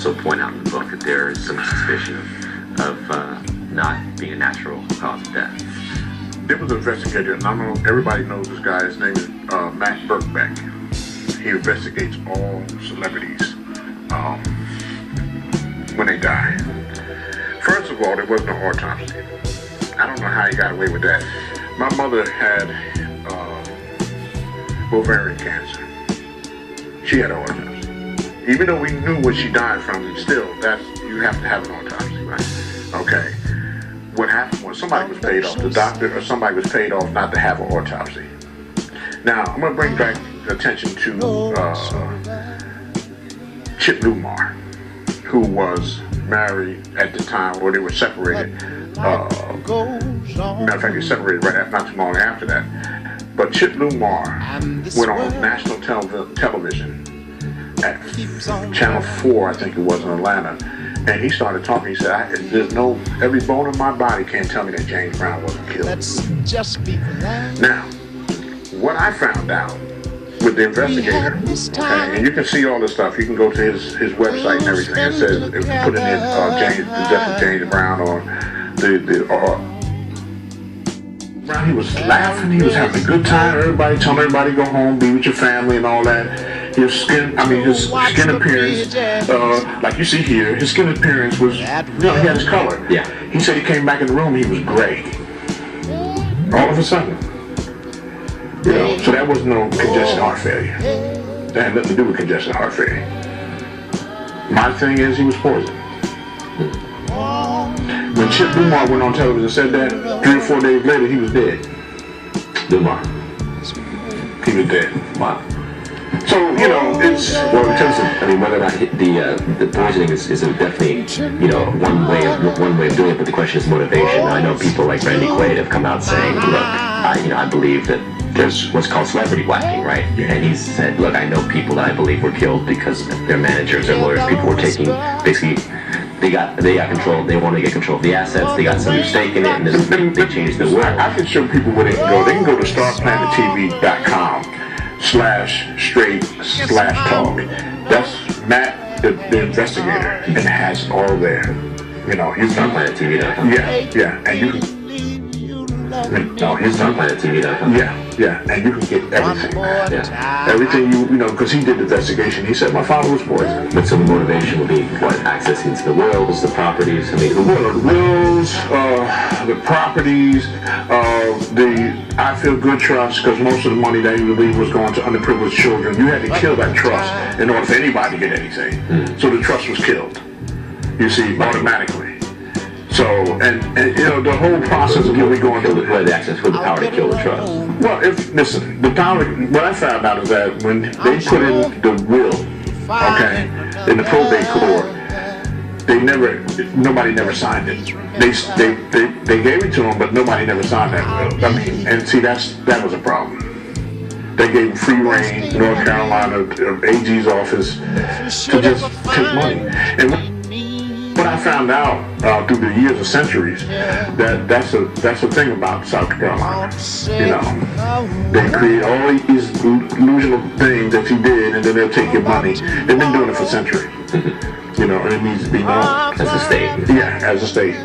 also point out in the book that there is some suspicion of not being a natural cause of death. There was an investigator, and I don't know, everybody knows this guy. His name is Matt Birkbeck. He investigates all celebrities when they die. First of all, there was no autopsy. I don't know how he got away with that. My mother had ovarian cancer. She had an autopsy. Even though we knew what she died from, still, you have to have an autopsy, right? Okay. What happened was somebody was paid off, the doctor or somebody was paid off not to have an autopsy. Now, I'm going to bring back attention to Chip Lumar, who was married at the time, or they were separated. Matter of fact, they separated not too long after that. But Chip Lumar went on national television at Channel 4, I think it was, in Atlanta. And he started talking. He said, every bone in my body can't tell me that James Brown wasn't killed. Now, what I found out with the investigator, okay, and you can see all this stuff. You can go to his website and everything. It says, if you put in the death of James Brown or Brown, he was laughing. He was having a good time. Everybody telling everybody to go home, be with your family and all that. His skin appearance, like you see here, his skin appearance was, he had his color. Yeah. He said he came back in the room, he was gray. All of a sudden. So that was no congestive heart failure. That had nothing to do with congestive heart failure. My thing is, he was poisoned. When Chip Lumar went on television and said that, 3 or 4 days later, he was dead. Lumar. He was dead. Wow. So, it's... Well, in terms of, whether or not the poisoning is definitely, one way of doing it, but the question is motivation. I know people like Randy Quaid have come out saying, look, I believe that there's what's called celebrity whacking, right? And he said, look, I know people that I believe were killed because their managers, their lawyers, people were taking, basically, they got control, they wanted to get control of the assets, they got some stake in it, and they changed the world. I can show people where they can go. They can go to starplanettv.com/straight/talk. That's Matt, the investigator, and it has it all there. He's StarPlanetTV.com. Yeah, and you can. No, he's StarPlanetTV.com. Yeah, and you can get everything. Yeah. Everything because he did the investigation. He said my father was poisoned. But some motivation would be what? Accessing to the wills, the properties. The wills, the properties, the I Feel Good Trust, because most of the money that he would leave was going to underprivileged children. You had to kill that trust in order for anybody to get anything. So the trust was killed. You see, automatically. So, and the whole process of what we going through. Who had the access, who had the power to kill the trust? Well, listen, the power, what I found out is that when they put in the will, okay, in the probate court, nobody never signed it. They gave it to them, but nobody never signed that will. And see, that was a problem. They gave them free reign, North Carolina, AG's office, to just take money. And what I found out through the years of centuries, that's a thing about South Carolina. They create all these illusional things that you did, and then they'll take your money. They've been doing it for centuries. And it needs to be known as a state. Yeah, as a state.